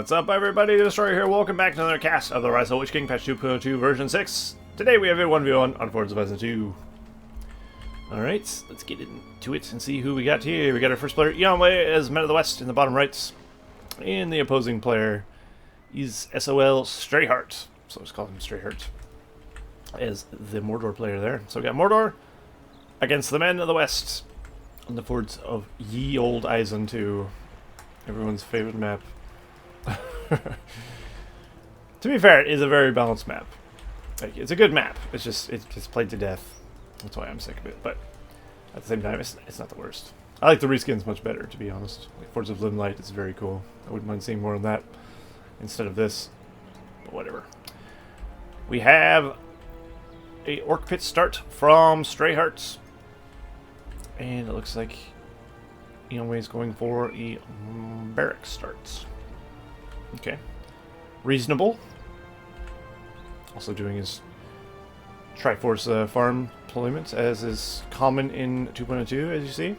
What's up, everybody? Destroyer here. Welcome back to another cast of the RotWK patch 2.2 version 6. Today we have a 1v1 on Fords of Isen II. Alright, let's get into it and see who we got here. We got our first player, Eonwe, as Men of the West in the bottom right. And the opposing player is SoL StrayHeart. So let's call him StrayHeart as the Mordor player there. So we got Mordor against the Men of the West on the Fords of ye old Isen II. Everyone's favorite map. To be fair, it is a very balanced map. Like, it's a good map. It's just it gets played to death. That's why I'm sick of it. But at the same time, it's not the worst. I like the reskins much better, to be honest. Like Fords of Limelight is very cool. I wouldn't mind seeing more of that instead of this. But whatever. We have a Orc Pit start from StrayHeart. And it looks like Eonwe is going for a barrack start. Okay. Reasonable. Also doing his Triforce farm deployment, as is common in 2.2, as you see.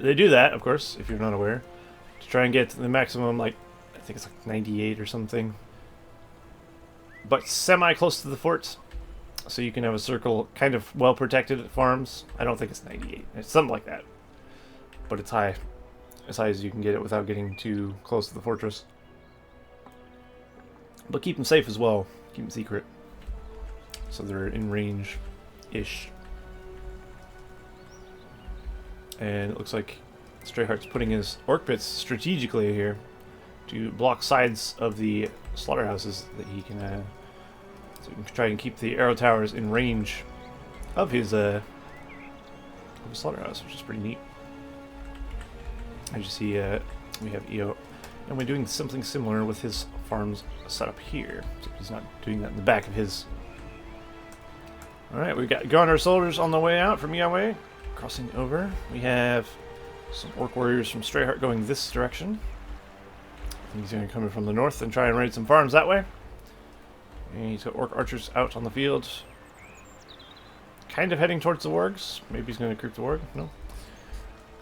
They do that, of course, if you're not aware, to try and get the maximum, like, I think it's like 98 or something. But semi-close to the fort, so you can have a circle kind of well-protected at farms. I don't think it's 98. It's something like that. But it's high. As high as you can get it without getting too close to the fortress. But keep them safe as well. Keep them secret. So they're in range-ish. And it looks like StrayHeart's putting his Orc Pits strategically here to block sides of the slaughterhouses that he can... so he can try and keep the arrow towers in range of his slaughterhouse, which is pretty neat. As you see, we have EO, and we're doing something similar with his farms set up here. So he's not doing that in the back of his. Alright, we've got Gondor soldiers on the way out from Eonwe. Crossing over. We have some Orc warriors from StrayHeart going this direction. I think he's going to come in from the north and try and raid some farms that way. And he's got Orc archers out on the field. Kind of heading towards the wargs. Maybe he's going to creep the warg. No.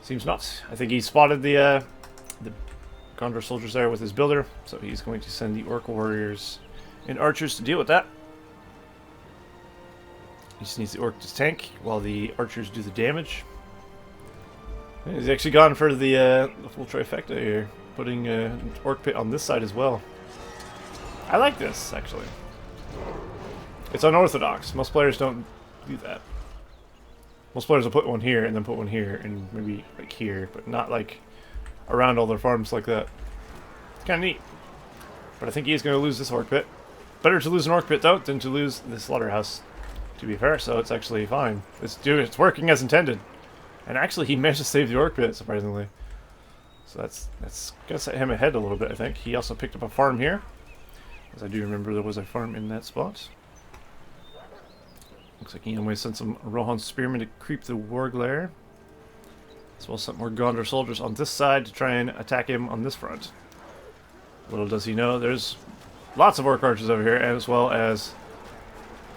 Seems not. I think he spotted the Gondor soldiers there with his builder, so he's going to send the Orc warriors and archers to deal with that. He just needs the Orc to tank while the archers do the damage. And he's actually gone for the full trifecta here, putting an Orc Pit on this side as well. I like this, actually. It's unorthodox. Most players don't do that. Most players will put one here and then put one here and maybe like here, but not like around all their farms like that. It's kind of neat. But I think he's going to lose this Orc Pit. Better to lose an Orc Pit though than to lose the slaughterhouse, to be fair, so it's actually fine. It's working as intended. And actually he managed to save the Orc Pit, surprisingly. So that's going to set him ahead a little bit, I think. He also picked up a farm here, as I do remember there was a farm in that spot. Looks like Eonwe sent some Rohan spearmen to creep the warg lair. As well as some more Gondor soldiers on this side to try and attack him on this front. Little does he know, there's lots of Orc archers over here, as well as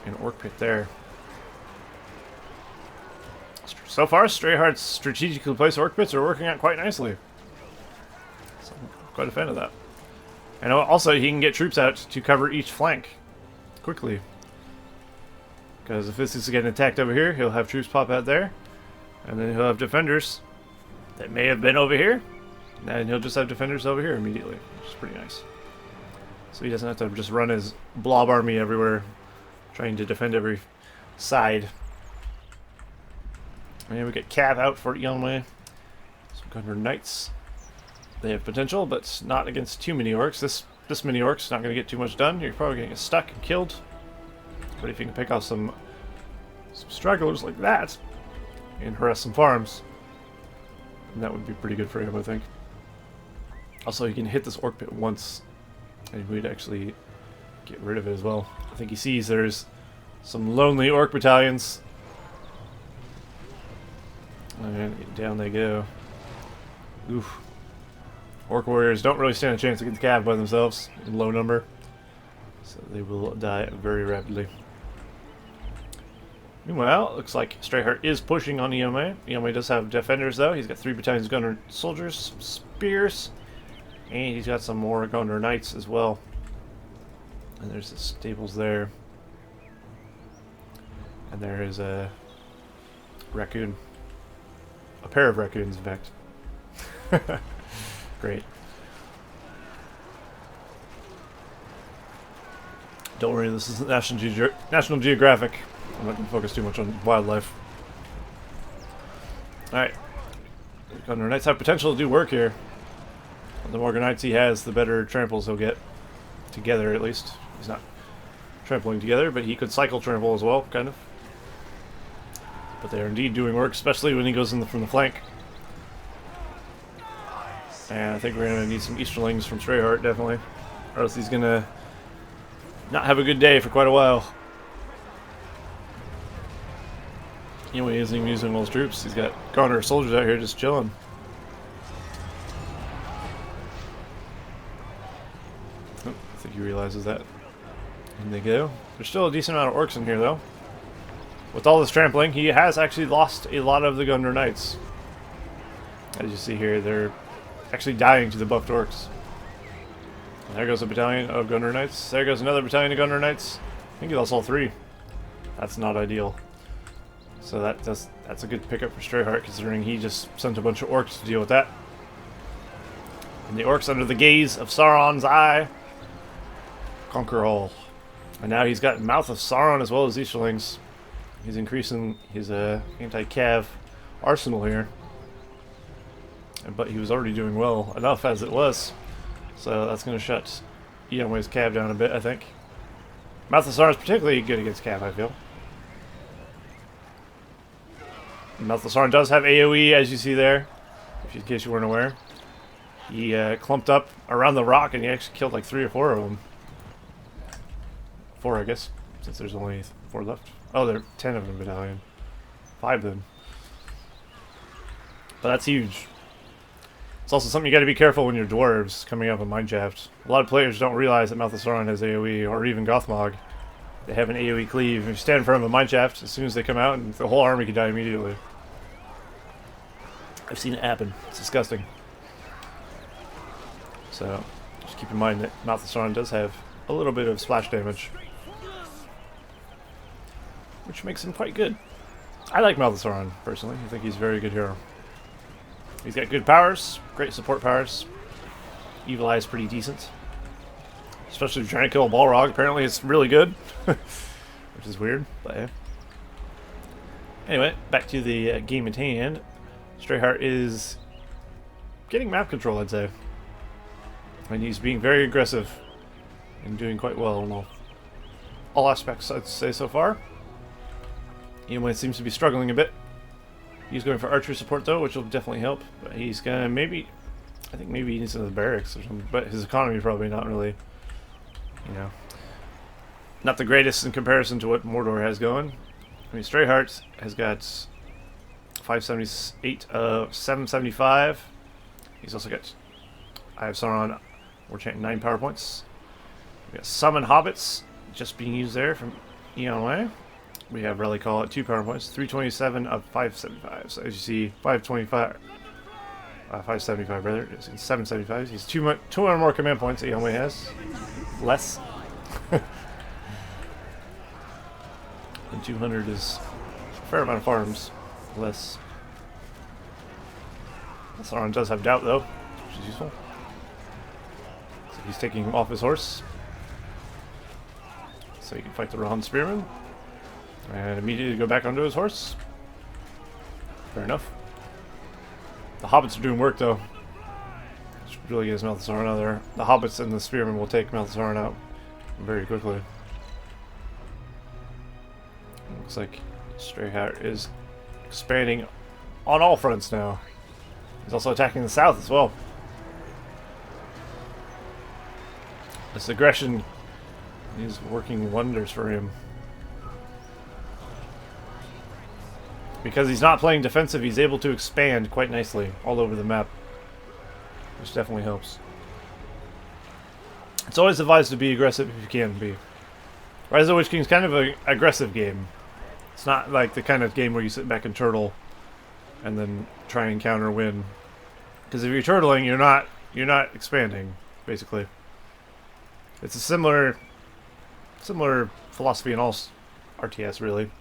an Orc Pit there. So far, StrayHeart's strategically placed Orc Pits are working out quite nicely. So I'm quite a fan of that. And also, he can get troops out to cover each flank quickly. Because if this is getting attacked over here, he'll have troops pop out there. And then he'll have defenders that may have been over here. And he'll just have defenders over here immediately, which is pretty nice. So he doesn't have to just run his blob army everywhere, trying to defend every side. And we get Cav out for Eonwe. Some Gondor Knights. They have potential, but not against too many orcs. This many orcs not going to get too much done. You're probably going to get stuck and killed. But if you can pick off some stragglers like that and harass some farms, then that would be pretty good for him, I think. Also, you can hit this Orc Pit once and we'd actually get rid of it as well. I think he sees there's some lonely Orc battalions. And down they go. Oof. Orc warriors don't really stand a chance against Cav by themselves in low number. So they will die very rapidly. Meanwhile, it looks like StrayHeart is pushing on Eonwe. Eonwe does have defenders, though. He's got 3 battalions of Gunner soldiers, some spears, And he's got some more Gondor Knights as well. And there's the stables there. And there is a raccoon. A pair of raccoons, in fact. Great. Don't worry, this is National Geographic. I'm not going to focus too much on wildlife. Alright. Gondor Knights have potential to do work here. The more Knights he has, the better tramples he'll get. Together, at least. He's not trampling together, but he could cycle trample as well, kind of. But they're indeed doing work, especially when he goes in from the flank. And I think we're going to need some Easterlings from StrayHeart, definitely. Or else he's going to not have a good day for quite a while. Anyway, he isn't even using all his troops. He's got Gondor soldiers out here just chilling. Oh, I think he realizes that. In they go. There's still a decent amount of orcs in here, though. With all this trampling, he has actually lost a lot of the Gondor Knights. As you see here, they're actually dying to the buffed orcs. And there goes a battalion of Gondor Knights. There goes another battalion of Gondor Knights. I think he lost all three. That's not ideal. So that's a good pickup for StrayHeart, considering he just sent a bunch of orcs to deal with that. And the orcs, under the gaze of Sauron's eye, conquer all. And now he's got Mouth of Sauron as well as Easterlings. He's increasing his anti-cav arsenal here. But he was already doing well enough as it was. So that's going to shut Eonwe's cav down a bit, I think. Mouth of Sauron is particularly good against cav, I feel. Mouth of Sauron does have AoE, as you see there, in case you weren't aware. He clumped up around the rock, and he actually killed like 3 or 4 of them. 4, I guess, since there's only 4 left. Oh, there are 10 of them battalion. 5 then. But that's huge. It's also something you got to be careful when you're dwarves coming up a mineshaft. A lot of players don't realize that Mouth of Sauron has AoE, or even Gothmog. They have an AoE cleave. If you stand in front of a mineshaft, as soon as they come out, and the whole army can die immediately. I've seen it happen. It's disgusting. So, just keep in mind that Mouth of Sauron does have a little bit of splash damage, which makes him quite good. I like Mouth of Sauron, personally. I think he's a very good hero. He's got good powers, great support powers. Evil Eye is pretty decent. Especially if you're trying to kill a Balrog. Apparently it's really good. Which is weird, but yeah. Anyway, back to the game at hand. StrayHeart is getting map control, I'd say. And he's being very aggressive and doing quite well in all aspects, I'd say, so far. Eonwe seems to be struggling a bit. He's going for archer support, though, which will definitely help. But he's gonna maybe... I think maybe he needs another barracks or something. But his economy probably not really... You know... Not the greatest in comparison to what Mordor has going. I mean, StrayHeart has got 578 of 775. He's also got... I have Sauron. We're chanting 9 power points. We got Summon Hobbits just being used there from Eonwe. We have Relic Call at 2 power points, 327 of 575. So as you see, 525, 575 rather, it's 775. He's 200 more command points that Eonwe has. Less. And 200 is a fair amount of farms. Less. Sauron does have doubt though, which is useful. So he's taking him off his horse, so he can fight the Rohan Spearman. And immediately go back onto his horse. Fair enough. The hobbits are doing work though. Which really gets Mouth of Sauron out there. The hobbits and the spearmen will take Mouth of Sauron out very quickly. Looks like StrayHeart is expanding on all fronts now. He's also attacking the south as well. This aggression is working wonders for him. Because he's not playing defensive, he's able to expand quite nicely all over the map, which definitely helps. It's always advised to be aggressive if you can be. Rise of the Witch King is kind of an aggressive game. It's not like the kind of game where you sit back and turtle and then try and counter win. Because if you're turtling, you're not you're not expanding, basically. It's a similar philosophy in all RTS, really.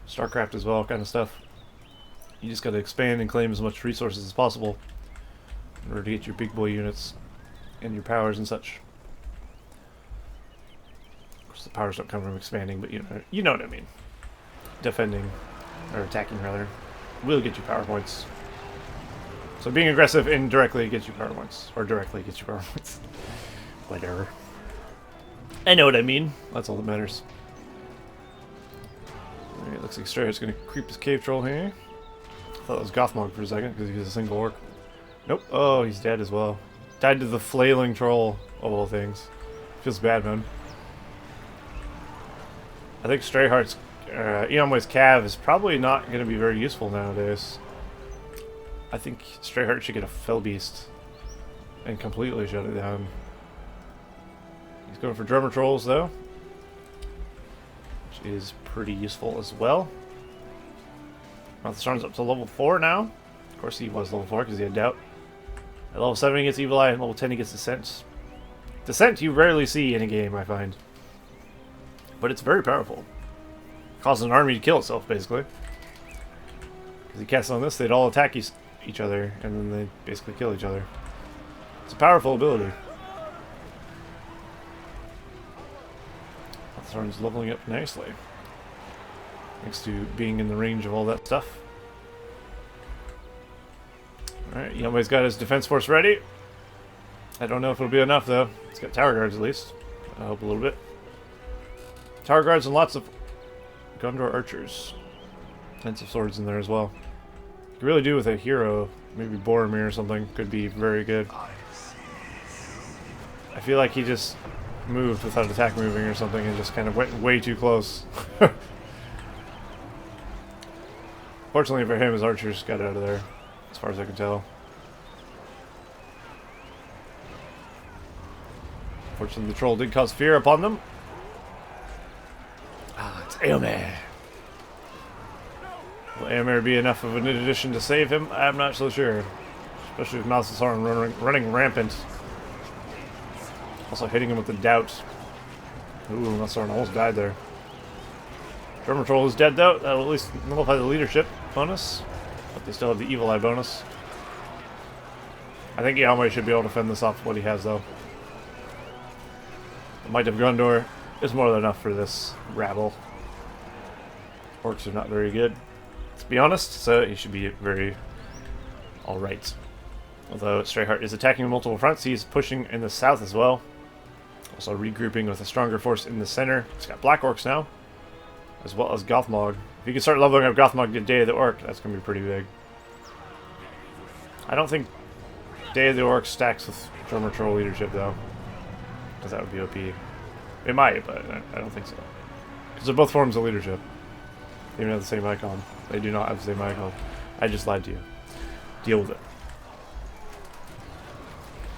StarCraft as well, kind of stuff. You just gotta expand and claim as much resources as possible in order to get your big boy units and your powers and such. Of course, the powers don't come from expanding, but you know what I mean. Defending, or attacking rather, will get you power points. So being aggressive indirectly gets you power points, or directly gets you power points. Whatever. I know what I mean. That's all that matters. Alright, looks like StrayHeart's gonna creep his cave troll here. I thought it was Gothmog for a second because he was a single orc. Nope. Oh, he's dead as well. Died to the flailing troll of all things. Feels bad, man. I think StrayHeart's Eonwe's Cav is probably not going to be very useful nowadays. I think StrayHeart should get a Fell Beast and completely shut it down. He's going for Drummer Trolls though, which is pretty useful as well. The Storm's up to level 4 now. Of course he was level 4 because he had Doubt. At level 7 he gets Evil Eye, and level 10 he gets Descent. Descent you rarely see in a game, I find. But it's very powerful. Causes an army to kill itself, basically. Because he casts on this, they'd all attack each other, and then they basically kill each other. It's a powerful ability. That Storm's leveling up nicely. Thanks to being in the range of all that stuff. Alright, Eonwe's got his defense force ready. I don't know if it'll be enough though. It's got tower guards at least. I hope a little bit. Tower guards and lots of Gondor archers. Tons of swords in there as well. You could really do with a hero. Maybe Boromir or something could be very good. I feel like he just moved without attack moving or something and just kind of went way too close. Fortunately for him, his archers got out of there, as far as I can tell. Fortunately, the troll did cause fear upon them. Ah, it's Eonwe. Will Eonwe be enough of an addition to save him? I'm not so sure. Especially with Mouth Sauron running rampant. Also hitting him with the Doubt. Ooh, Mouth Sauron almost died there. Drummer Troll is dead though. That'll at least nullify the leadership bonus. But they still have the Evil Eye bonus. I think Eonwe should be able to fend this off what he has though. The Might of Gondor is more than enough for this rabble. Orcs are not very good, to be honest, so he should be very alright. Although StrayHeart is attacking on multiple fronts, he's pushing in the south as well. Also regrouping with a stronger force in the center. He's got Black Orcs now, as well as Gothmog. If you can start leveling up Gothmog to Day of the Orc, that's going to be pretty big. I don't think Day of the Orc stacks with Drummer Troll leadership though, because that would be OP. It might, but I don't think so. Because they're both forms of leadership. They even have the same icon. They do not have the same icon. I just lied to you. Deal with it.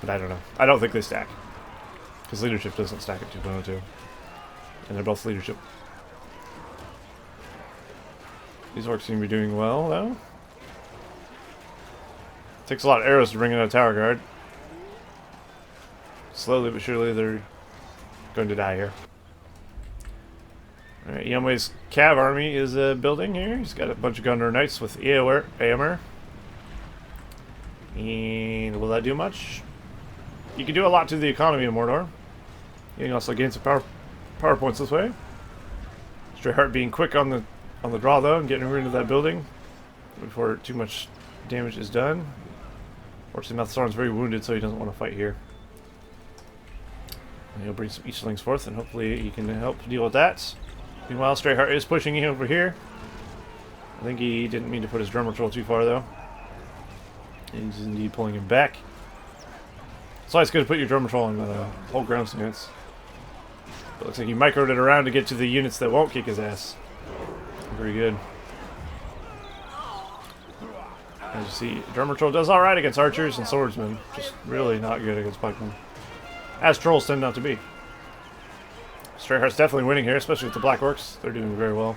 But I don't know. I don't think they stack. Because leadership doesn't stack at 2.02. And they're both leadership. These orcs seem to be doing well, though. Takes a lot of arrows to bring in a tower guard. Slowly but surely they're going to die here. Alright, Eonwe's Cav army is building here. He's got a bunch of Gondor Knights with Eomer. And will that do much? You can do a lot to the economy of Mordor. You can also gain some power points this way. StrayHeart being quick on the draw though, and getting rid of that building before too much damage is done. Fortunately, Mouth Sauron's very wounded, so he doesn't want to fight here. And he'll bring some Eastlings forth, and hopefully he can help deal with that. Meanwhile, StrayHeart is pushing over here. I think he didn't mean to put his Drummer Troll too far though. He's indeed pulling him back. It's always good to put your Drummer Troll in whole ground stance. But looks like he microed it around to get to the units that won't kick his ass. Very good. As you see, Drummer Troll does alright against archers and swordsmen. Just really not good against pikemen. As trolls tend not to be. StrayHeart's definitely winning here, especially with the Black Orcs. They're doing very well.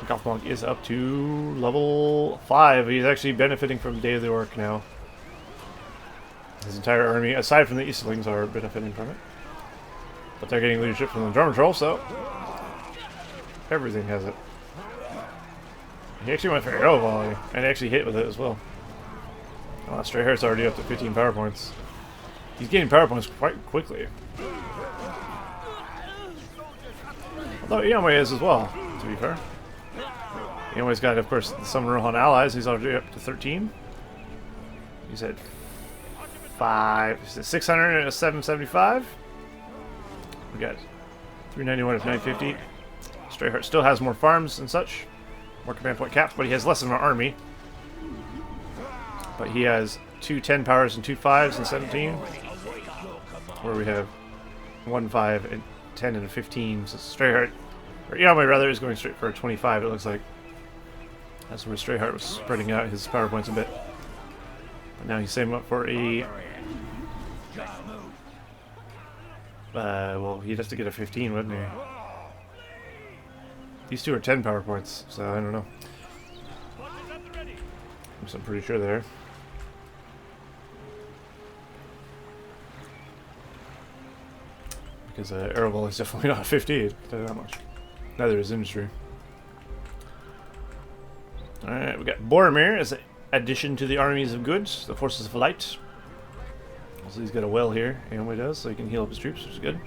Gothmonk is up to level 5. He's actually benefiting from Day of the Orc now. His entire army, aside from the Eastlings, are benefiting from it. But they're getting leadership from the Drum Patrol, so everything has it. He actually went for arrow volley, and he actually hit with it as well. Oh, StrayHeart's already up to 15 power points. He's getting power points quite quickly. Although Eonwe is as well, to be fair. Eonwe's got, of course, the Summon Rohan allies. He's already up to 13. He's at 600 and a 775. We got 391 of 950. StrayHeart still has more farms and such. More command point caps, but he has less of an army. But he has 2 10 powers and 2 5s and 17. Where we have 1 5 and 10 and a 15. So StrayHeart, or Eonwe rather, is going straight for a 25, it looks like. That's where StrayHeart was spreading out his power points a bit. But now he's saving up for a... well, he'd have to get a 15, wouldn't he? These two are 10 power points, so I don't know. I'm pretty sure there. Because Arrowball is definitely not 50, tell you that much. Neither is Industry. Alright, we got Boromir as an addition to the armies of goods, the forces of light. Also, he's got a well here, Eonwe does, so he can heal up his troops, which is good.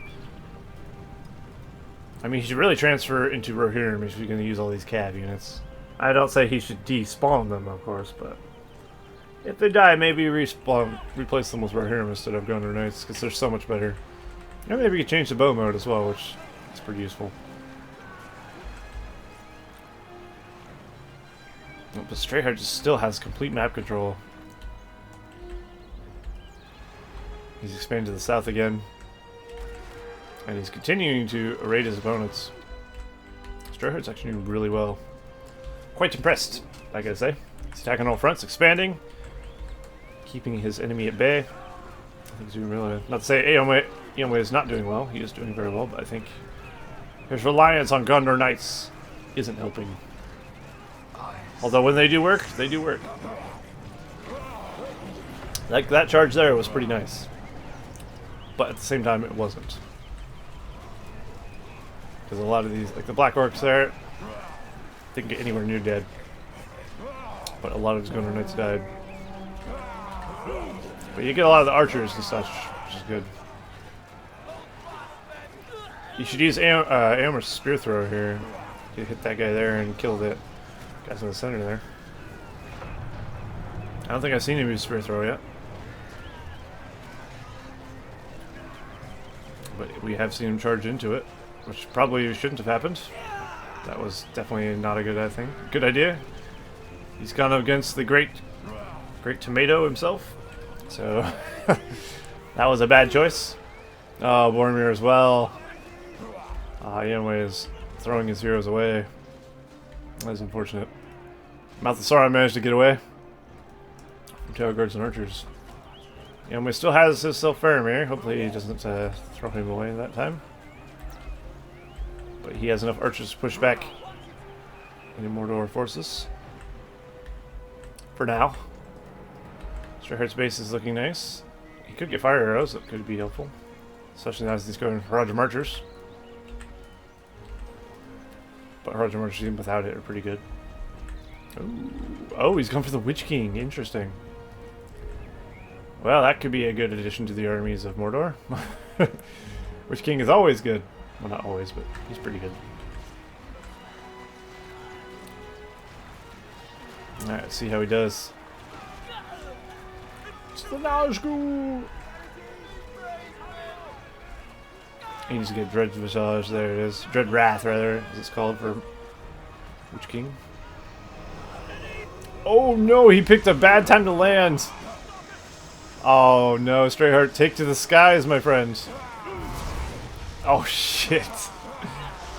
I mean, he should really transfer into Rohirrim if you're going to use all these cav units. I don't say he should despawn them, of course, but if they die, maybe replace them with Rohirrim instead of Gondor Knights, because they're so much better. And maybe you can change the bow mode as well, which is pretty useful. Oh, but StrayHeart just still has complete map control. He's expanded to the south again. And he's continuing to raid his opponents. StrayHeart's actually doing really well. Quite impressed, I gotta say. He's attacking all fronts, expanding, keeping his enemy at bay. I think he's doing really well. Not to say Eonwe is not doing well. He is doing very well, but I think his reliance on Gondor Knights isn't helping. Although when they do work, they do work. Like that charge there was pretty nice. But at the same time, it wasn't. Because a lot of these, like the Black Orcs there, didn't get anywhere near dead. But a lot of his Gondor Knights died. But you get a lot of the archers and such, which is good. You should use Eomer's spear thrower here. You hit that guy there and kill the guys in the center there. I don't think I've seen him use spear throw yet. But we have seen him charge into it, which probably shouldn't have happened. That was definitely not a good idea. He's gone up against the great tomato himself. So that was a bad choice. Oh, Boromir as well. Eonwe is throwing his heroes away. That's unfortunate. Mouth of Sauron managed to get away from Tail Guards and Archers. Eonwe still has his Faramir. Hopefully he doesn't throw him away that time. But he has enough archers to push back any Mordor forces. For now. StrayHeart's base is looking nice. He could get fire arrows, that could be helpful. Especially now as he's going for Roger Marchers. But Roger Marchers even without it are pretty good. Ooh. Oh, he's gone for the Witch King. Interesting. Well, that could be a good addition to the armies of Mordor. Witch King is always good. Well, not always, but he's pretty good. Alright, let's see how he does. It's the Nazgûl! He needs to get Dread Visage, there it is. Dread Wrath, rather, as it's called for Witch King. Oh no, he picked a bad time to land! Oh no, StrayHeart, take to the skies, my friend. Oh shit.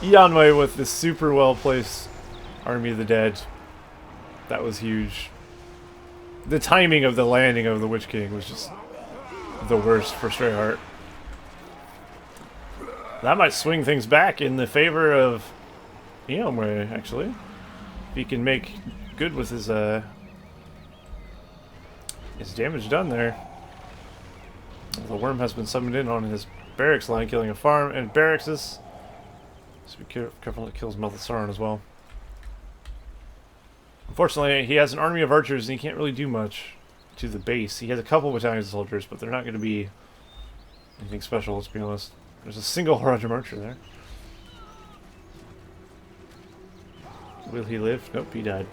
Eonwe with this super well placed Army of the Dead. That was huge. The timing of the landing of the Witch King was just the worst for StrayHeart. That might swing things back in the favor of Eonwe, actually. If he can make good with his damage done there. The worm has been summoned in on his barracks line, killing a farm and barracks. So be careful it kills Malthasaurn as well. Unfortunately, he has an army of archers and he can't really do much to the base. He has a couple battalions of soldiers, but they're not going to be anything special, let's be honest. There's a single Roger archer there. Will he live? Nope, he died.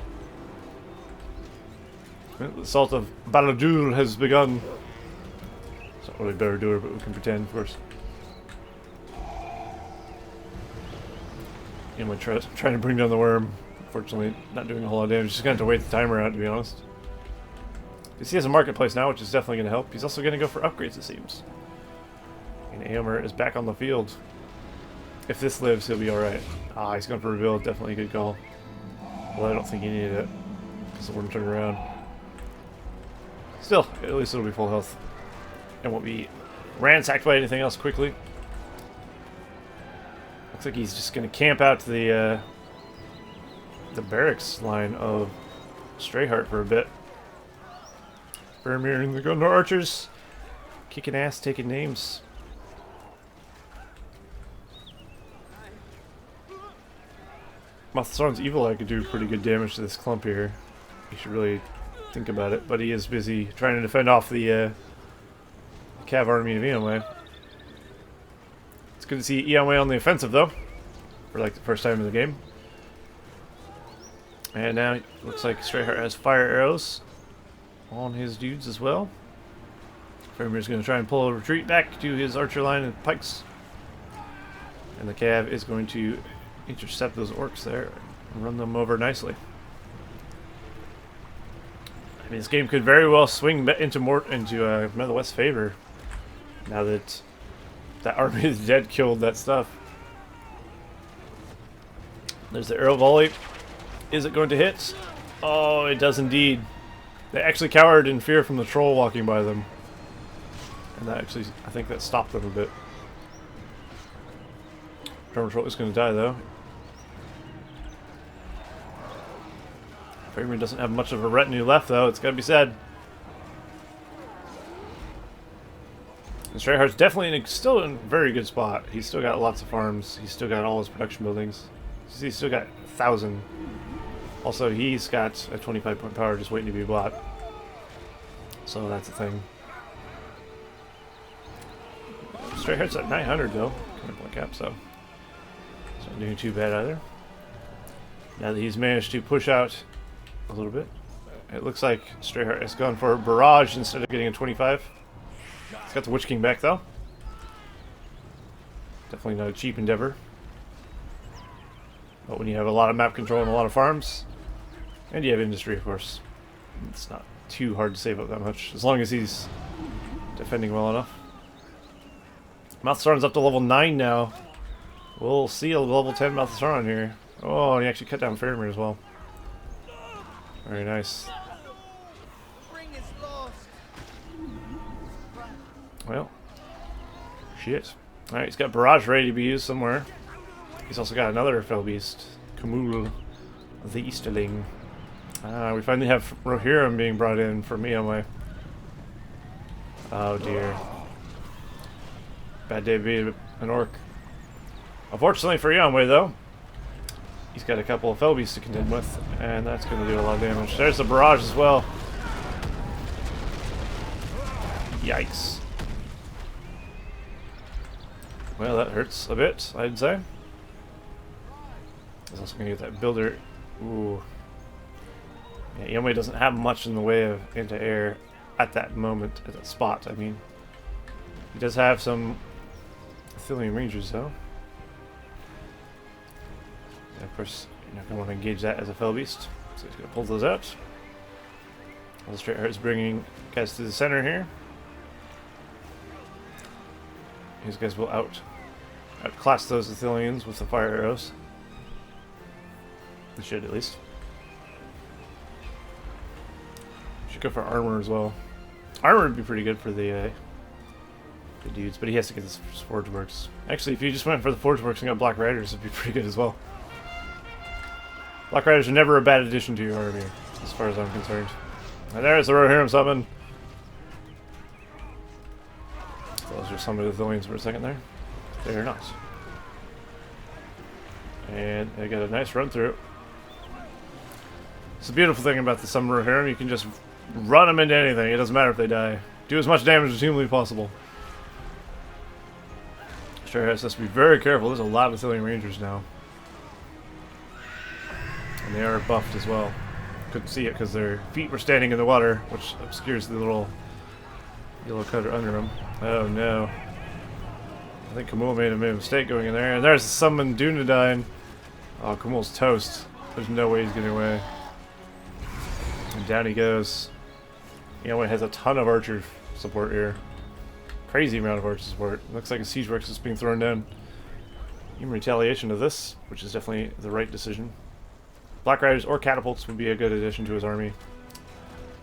Well, the assault of Baladur has begun. It's not really Baladur, but we can pretend, of course. And we're trying to bring down the worm. Unfortunately, not doing a whole lot of damage. Just going to have to wait the timer out, to be honest. You see, he has a marketplace now, which is definitely going to help. He's also going to go for upgrades, it seems. And Eonwe is back on the field. If this lives, he'll be alright. Ah, he's going for rebuild. Definitely a good call. Well, I don't think he needed it, because it wouldn't turn around. Still, at least it'll be full health. And won't be ransacked by anything else quickly. Looks like he's just going to camp out to the barracks line of StrayHeart for a bit. Faramir and the Gondor archers kicking ass, taking names. Malthasaurn's evil eye could do pretty good damage to this clump here. You should really think about it, but he is busy trying to defend off the Cav army of Eonwe. It's good to see Eonwe on the offensive though, for like the first time in the game. And now it looks like StrayHeart has fire arrows on his dudes as well. Faramir's going to try and pull a retreat back to his archer line and pikes. And the Cav is going to intercept those orcs there and run them over nicely. I mean, this game could very well swing into the West's favor now that that army of the dead killed that stuff. There's the arrow volley. Is it going to hit? Oh, it does indeed. They actually cowered in fear from the troll walking by them. And that actually, I think that stopped them a bit. Drummer troll is going to die though. Faramir doesn't have much of a retinue left though, it's got to be said. And StrayHeart's definitely still in a very good spot. He's still got lots of farms. He's still got all his production buildings. He's still got 1,000. Also, he's got a 25-point power just waiting to be bought. So that's a thing. StrayHeart's at 900 though, kind of point cap, so it's not doing too bad either. Now that he's managed to push out a little bit, it looks like StrayHeart has gone for a barrage instead of getting a 25. He's got the Witch King back though. Definitely not a cheap endeavor. But when you have a lot of map control and a lot of farms, and you have industry, of course, it's not too hard to save up that much, as long as he's defending well enough. Malthasaurn's up to level 9 now. We'll see a level 10 Malthasaurn here. Oh, and he actually cut down Faramir as well. Very nice. Well, shit. Alright, he's got Barrage ready to be used somewhere. He's also got another fell beast, Kamul, the Easterling. We finally have Rohirrim being brought in from Eonwe. Oh dear. Bad day to be an orc. Unfortunately for Eonwe though, he's got a couple of fell beasts to contend with, and that's going to do a lot of damage. There's the barrage as well. Yikes. Well, that hurts a bit, I'd say. He's also going to get that builder. Ooh. Yeah, Eonwe doesn't have much in the way of anti-air at that moment, at that spot, I mean. He does have some Athelian Rangers, though. And of course, you're not going to want to engage that as a fell beast, so he's going to pull those out. The StrayHeart is bringing guys to the center here. These guys will outclass those Athelians with the fire arrows. They should, at least. Should go for armor as well. Armor would be pretty good for the dudes, but he has to get this Forge Works. Actually, if you just went for the Forge Works and got Black Riders, it'd be pretty good as well. Black Riders are never a bad addition to your army, as far as I'm concerned. And there's the Rohirrim summon. Those are some of the Thillians for a second there. They're not. And they got a nice run through. It's the beautiful thing about the Summon Rohirrim, you can just run them into anything. It doesn't matter if they die. Do as much damage as humanly possible. StrayHeart has to be very careful. There's a lot of Thillian Rangers now. And they are buffed as well. Couldn't see it because their feet were standing in the water, which obscures the little yellow cutter under them. Oh no. I think Kamul made a mistake going in there. And there's the summoned Dunedain. Oh, Kamul's toast. There's no way he's getting away. And down he goes. Eonwe has a ton of archer support here. Crazy amount of archer support. Looks like a siege works is being thrown down. In retaliation to this, which is definitely the right decision. Black Riders or catapults would be a good addition to his army.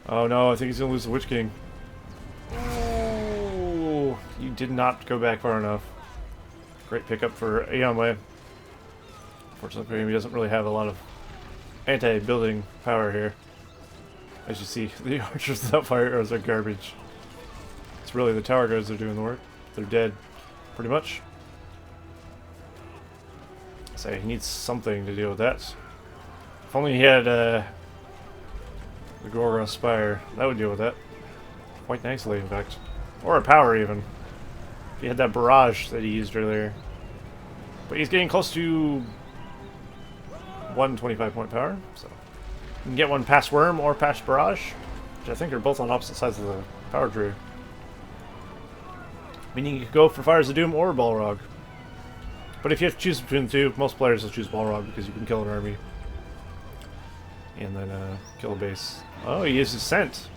Oh no, I think he's gonna lose the Witch King. Ooh, you did not go back far enough. Great pickup for Eonwe. Fortunately for him, he doesn't really have a lot of anti-building power here. As you see, the archers without fire arrows are garbage. It's really the tower guards that are doing the work. They're dead, pretty much. So he needs something to deal with that. If only he had the Gorgon Spire, that would deal with that. Quite nicely, in fact. Or a power, even. If he had that barrage that he used earlier. But he's getting close to 125 point power, so you can get one past Worm or past Barrage, which I think are both on opposite sides of the power tree. Meaning you could go for Fires of Doom or Balrog. But if you have to choose between the two, most players will choose Balrog because you can kill an army. And then kill a base. Oh, he uses Scent.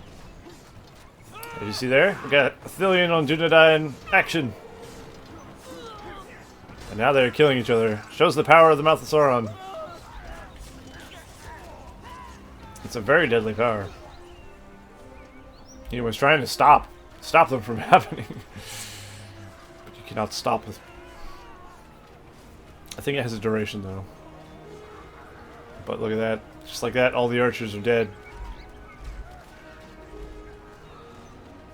As you see there, we got Thillian on Dunedain action. And now they're killing each other. Shows the power of the Mouth of Sauron. It's a very deadly power. He was trying to stop them from happening. But you cannot stop with... I think it has a duration though. But look at that. Just like that, all the archers are dead.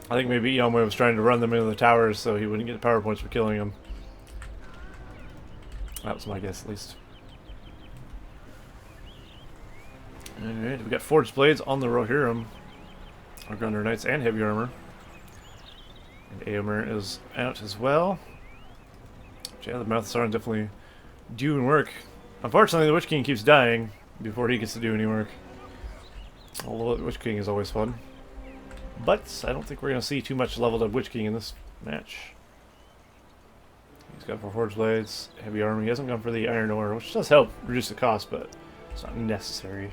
I think maybe Eonwe was trying to run them into the towers so he wouldn't get the power points for killing them. That was my guess, at least. Alright, we got Forged Blades on the Rohirrim. Our Gunner Knights and Heavy Armor. And Eomer is out as well. But yeah, the Mouth of Sauron definitely doing work. Unfortunately, the Witch King keeps dying before he gets to do any work. Although the Witch King is always fun. But I don't think we're going to see too much leveled up Witch King in this match. He's got for Forged Blades, Heavy Armor. He hasn't gone for the Iron Ore, which does help reduce the cost, but it's not necessary.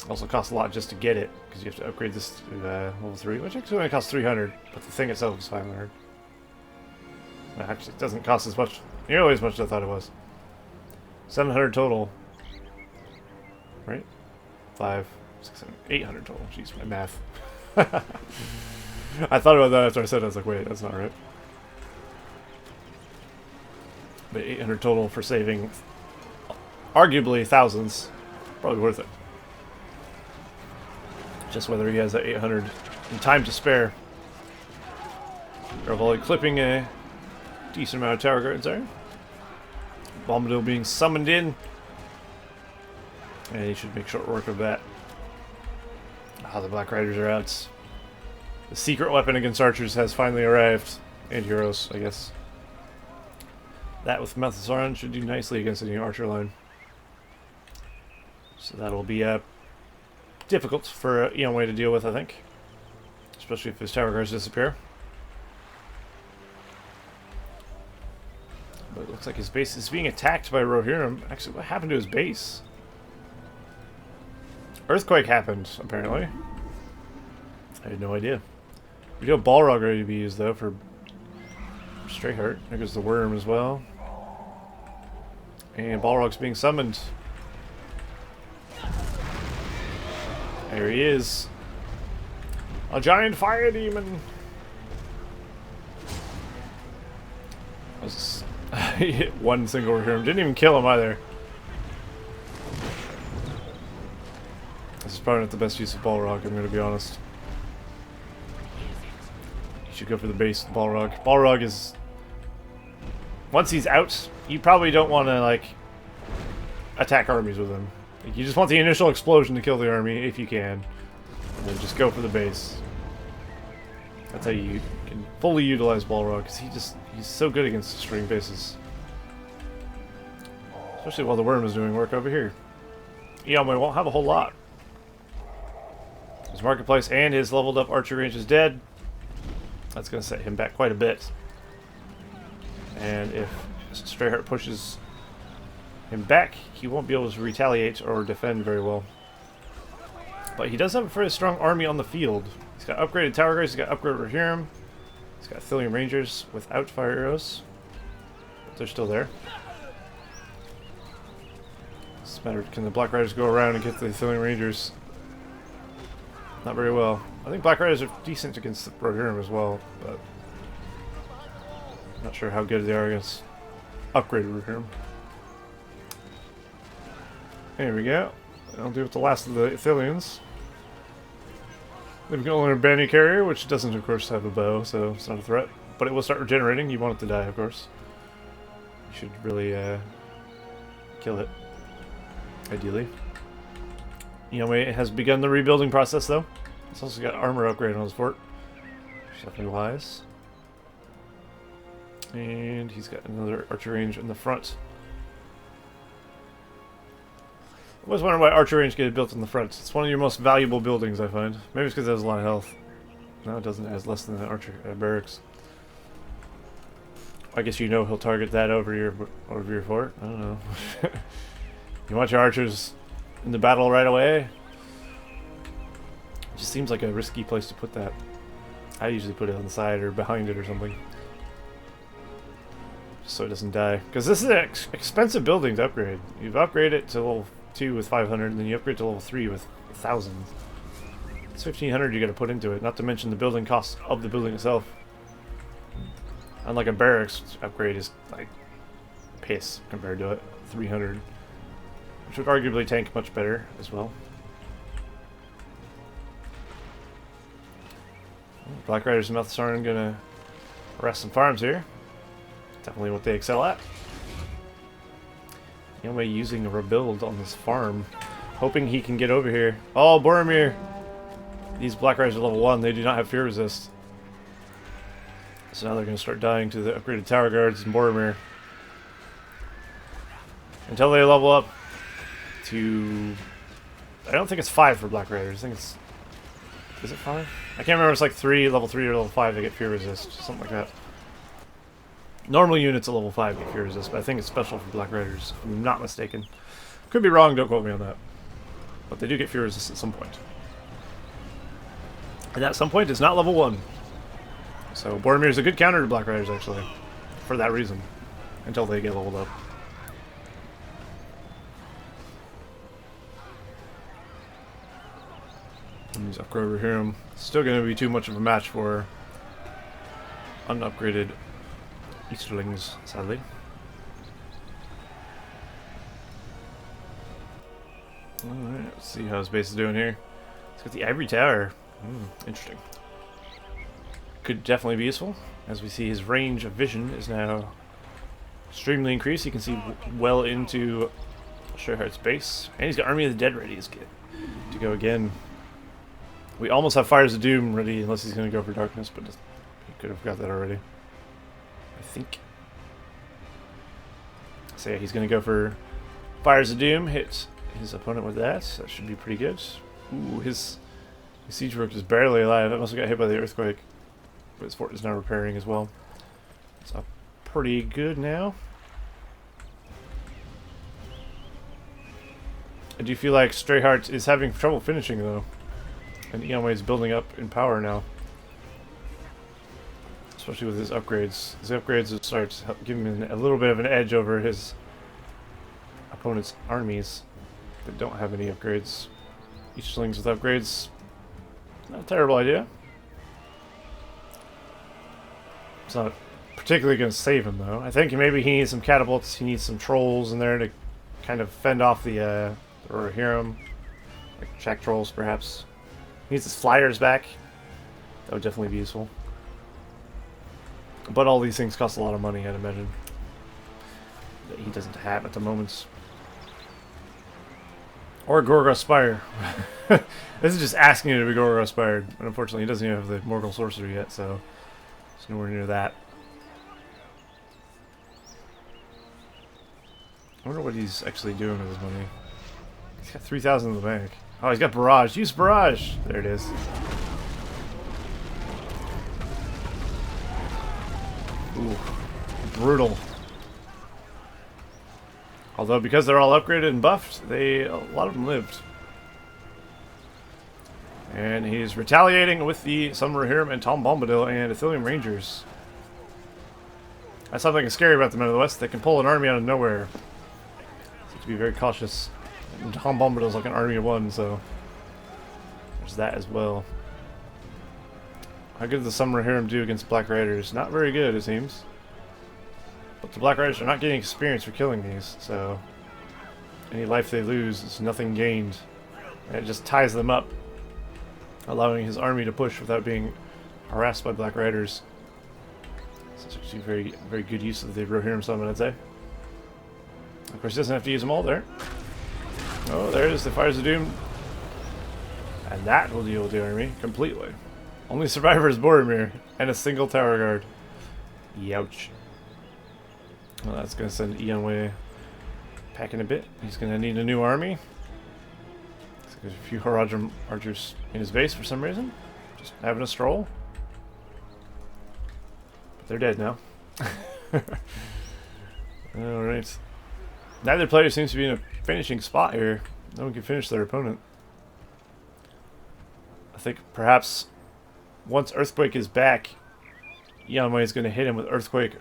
Also costs a lot just to get it, because you have to upgrade this to level 3, which actually only costs 300, but the thing itself is 500. Actually, it doesn't cost as much, nearly as much as I thought it was. 700 total. Right? 5, 6, 7, 800 total. Jeez, my math. I thought about that after I said it. I was like, wait, that's not right. But 800 total for saving arguably thousands. Probably worth it. Just whether he has that 800 in time to spare. They're clipping a decent amount of tower guards there. Bombadil being summoned in. And he should make short work of that. Ah, the Black Riders are out. The secret weapon against archers has finally arrived. And heroes, I guess. That with Mouth of Sauron should do nicely against any archer line. So that'll be difficult for Eonwe to deal with, I think. Especially if his tower guards disappear. But it looks like his base is being attacked by Rohirrim. Actually, what happened to his base? Earthquake happened, apparently. I had no idea. We do have Balrog ready to be used, though, for StrayHeart. There goes the Worm as well. And Balrog's being summoned. There he is. A giant fire demon. He hit one single Rohirrim. Didn't even kill him either. probably not the best use of Balrog, I'm going to be honest. You should go for the base with Balrog. Balrog is... Once he's out, you probably don't want to, like, attack armies with him. Like, you just want the initial explosion to kill the army, if you can. And then just go for the base. That's how you can fully utilize Balrog, because he's so good against string bases. Especially while the worm is doing work over here. Eonwe won't have a whole lot. His marketplace and his leveled up archer range is dead. That's going to set him back quite a bit. And if StrayHeart pushes him back, he won't be able to retaliate or defend very well. But he does have a very strong army on the field. He's got upgraded tower guards, he's got upgraded Rohirrim, he's got Thillium Rangers without fire arrows. But they're still there. It's a matter of, can the Black Riders go around and get the Thillium Rangers? Not very well. I think Black Riders are decent against the Rohirrim as well, but not sure how good they are against upgraded Rohirrim. There we go. I'll do with the last of the Thillians. Then we can only learn Banner Carrier, which doesn't, of course, have a bow, so it's not a threat. But it will start regenerating. You want it to die, of course. You should really kill it, ideally. Eonwe has begun the rebuilding process, though. He's also got armor upgrade on his fort. Definitely wise. And he's got another archer range in the front. I was wondering why archer range gets built in the front. It's one of your most valuable buildings, I find. Maybe it's because it has a lot of health. No, it doesn't. It has less than the archer barracks. I guess you know he'll target that over your fort. I don't know. You want your archers in the battle right away? It just seems like a risky place to put that. I usually put it on the side or behind it or something, just so it doesn't die. Because this is an expensive building to upgrade. You've upgraded it to level 2 with 500, and then you upgrade to level 3 with 1,000. It's 1,500 you got to put into it, not to mention the building costs of the building itself. Unlike a barracks upgrade is like piss compared to it. 300, which would arguably tank much better as well. Black Riders and Malthasaran gonna harass some farms here. Definitely what they excel at. Eonwe using a rebuild on this farm, hoping he can get over here. Oh, Boromir! These Black Riders are level 1, they do not have fear resist. So now they're going to start dying to the upgraded tower guards and Boromir. Until they level up to... I don't think it's 5 for Black Riders, I think it's... Is it 5? I can't remember if it's like 3, level 3 or level 5 they get fear resist, something like that. Normal units at level 5 get fear resist, but I think it's special for Black Riders, if I'm not mistaken. Could be wrong, don't quote me on that. But they do get fear resist at some point. And at some point it's not level 1. So Boromir is a good counter to Black Riders, actually, for that reason, until they get leveled up. And these upgrade over here, still going to be too much of a match for unupgraded Easterlings, sadly. Alright, let's see how his base is doing here. It's got the Ivory Tower. Interesting. Could definitely be useful, as we see his range of vision is now extremely increased. He can see well into StrayHeart's base. And he's got Army of the Dead ready to go again. We almost have Fires of Doom ready, unless he's going to go for Darkness, but he could have got that already, I think. So yeah, he's going to go for Fires of Doom, hit his opponent with that. That should be pretty good. Ooh, his siege work is barely alive. That must have got hit by the earthquake. But his fort is now repairing as well. It's up pretty good now. I do feel like StrayHeart is having trouble finishing though. And Eonwe is building up in power now. Especially with his upgrades. His upgrades will start to give him a little bit of an edge over his opponent's armies that don't have any upgrades. Easterlings with upgrades. Not a terrible idea. It's not particularly going to save him though. I think maybe he needs some catapults. He needs some trolls in there to kind of fend off the Rohirrim Like track trolls, perhaps. He needs his flyers back. That would definitely be useful. But all these things cost a lot of money, I'd imagine. That he doesn't have at the moment. Or Gorgo Spire. This is just asking you to be Gorgo Spired. But unfortunately, he doesn't even have the Morgul Sorcery yet, so it's nowhere near that. I wonder what he's actually doing with his money. He's got 3,000 in the bank. Oh, he's got Barrage. Use Barrage! There it is. Ooh. Brutal. Although, because they're all upgraded and buffed, a lot of them lived. And he's retaliating with the Sun Rohirrim and Tom Bombadil and Ithilien Rangers. That's something scary about the Men of the West. They can pull an army out of nowhere. So you have to be very cautious. And Tom Bombadil's like an army of one, so there's that as well. How good did the Sun Rohirrim do against Black Riders? Not very good, it seems. But the Black Riders are not getting experience for killing these, so any life they lose is nothing gained. And it just ties them up, allowing his army to push without being harassed by Black Riders. So it's actually very, very good use of the Rohirrim summon, I'd say. Of course, he doesn't have to use them all there. Oh, there it is, the Fires of Doom. And that will deal with the army completely. Only survivor is Boromir, and a single tower guard. Youch. Well, that's going to send Eonwe packing a bit. He's going to need a new army. There's a few Haradrim archers in his base for some reason. Just having a stroll. But they're dead now. Alright. Neither player seems to be in a finishing spot here. No one can finish their opponent. I think perhaps once Earthquake is back, Eonwe is going to hit him with Earthquake.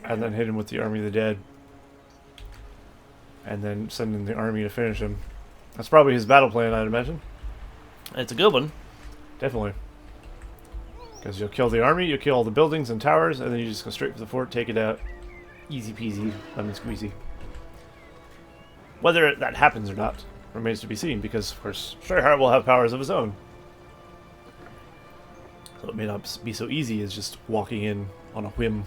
And then hit him with the Army of the Dead. And then send in the army to finish him. That's probably his battle plan, I'd imagine. It's a good one. Definitely. Because you'll kill the army, you'll kill all the buildings and towers, and then you just go straight for the fort, take it out. Easy peasy, lemon squeezy. Whether that happens or not remains to be seen, because, of course, StrayHeart will have powers of his own. So it may not be so easy as just walking in on a whim.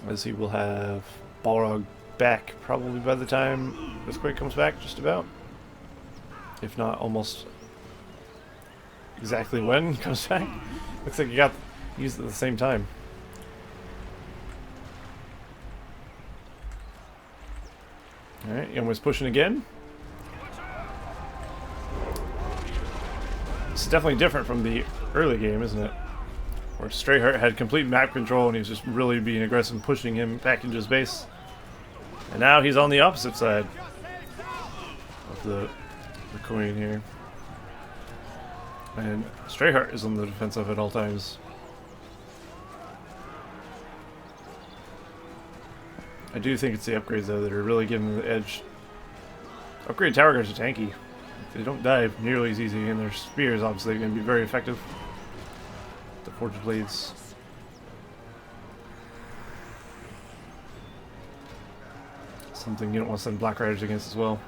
As he will have Balrog back probably by the time Earthquake comes back, just about. If not almost exactly when he comes back. Looks like you got used at the same time. Alright, Eonwe's pushing again. This is definitely different from the early game, isn't it? Where StrayHeart had complete map control and he was just really being aggressive and pushing him back into his base. And now he's on the opposite side of the coin here. And StrayHeart is on the defensive at all times. I do think it's the upgrades though that are really giving them the edge. Upgrade tower guards are tanky. They don't die nearly as easy, and their spears obviously are going to be very effective. The Forged Blades. Something you don't want to send Black Riders against as well.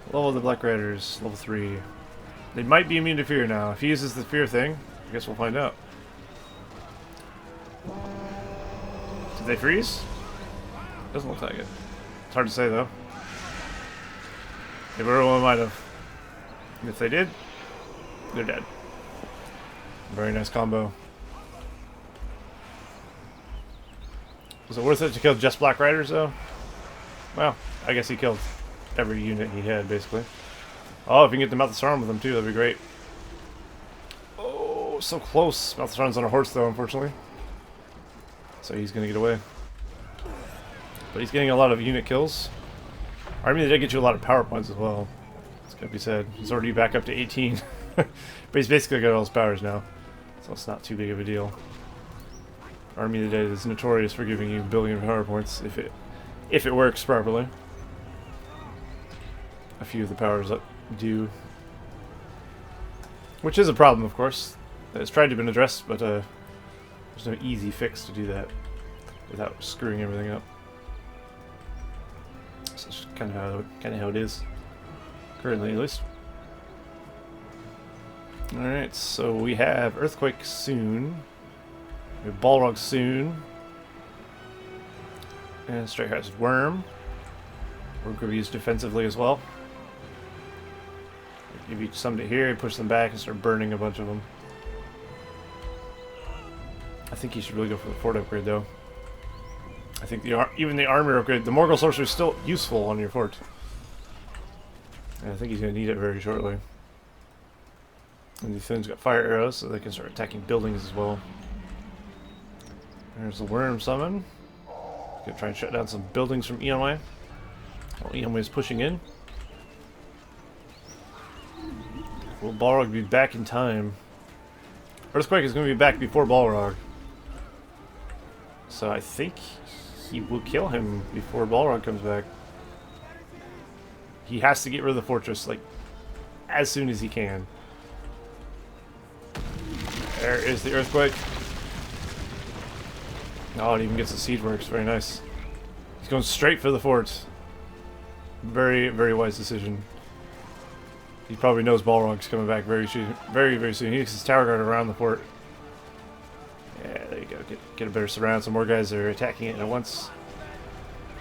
Level of the Black Riders, level 3. They might be immune to fear now. If he uses the fear thing, I guess we'll find out. Did they freeze? Doesn't look like it. It's hard to say though. They very well might have. And if they did, they're dead. Very nice combo. Was it worth it to kill just Black Riders though? Well, I guess he killed every unit he had basically. Oh, if you can get the Malthusarn with him too, that'd be great. Oh, so close. Malthusarn's on a horse though, unfortunately. So he's gonna get away. But he's getting a lot of unit kills. I mean, they did get you a lot of power points as well. It's gotta be said. He's already back up to 18. But he's basically got all his powers now. So it's not too big of a deal. Army of the Dead is notorious for giving you a billion power points if it works properly. A few of the powers that do. Which is a problem, of course. It's tried to be addressed, but there's no easy fix to do that without screwing everything up. So let's just kind of how it is currently, at least. All right, so we have Earthquake soon. We have Balrog soon. And StrayHeart's Worm. We're going to use defensively as well. Give each some to here, push them back, and start burning a bunch of them. I think you should really go for the fort upgrade, though. I think even the armor upgrade, the Morgul Sorcerer is still useful on your fort. And I think he's going to need it very shortly. And these things got fire arrows, so they can start attacking buildings as well. There's the Worm summon. Gonna try and shut down some buildings from Eonwe. While Eonwe is pushing in. Will Balrog be back in time? Earthquake is going to be back before Balrog. So I think he will kill him before Balrog comes back. He has to get rid of the fortress, like, as soon as he can. There is the Earthquake. Oh, it even gets the siege works. Very nice. He's going straight for the fort. Very, very wise decision. He probably knows Balrog's coming back very soon. Very soon. He gets his tower guard around the fort. Yeah, there you go. Get a better surround. Some more guys are attacking it at once.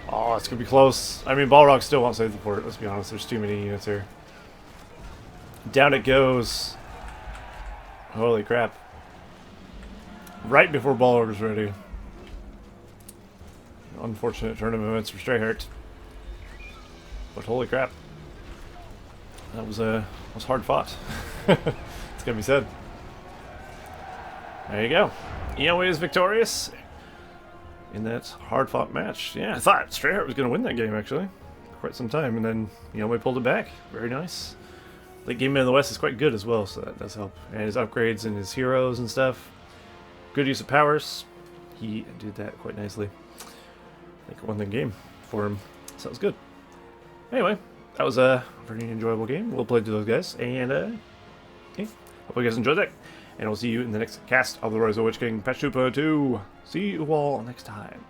Oh, it's going to be close. I mean, Balrog still won't save the fort. Let's be honest. There's too many units here. Down it goes. Holy crap. Right before Balrog was ready. Unfortunate turn of events for StrayHeart. But holy crap. That was hard fought. It's gonna be said. There you go. Eonwe is victorious in that hard fought match. Yeah, I thought StrayHeart was gonna win that game actually. Quite some time, and then Eonwe pulled it back. Very nice. Late game in the West is quite good as well, so that does help. And his upgrades and his heroes and stuff. Good use of powers. He did that quite nicely. I think I won the game for him. So that was good. Anyway, that was a very enjoyable game. We'll play to those guys. And, okay. Hope you guys enjoyed that. And we'll see you in the next cast of the RotWK Patch 2.2. See you all next time.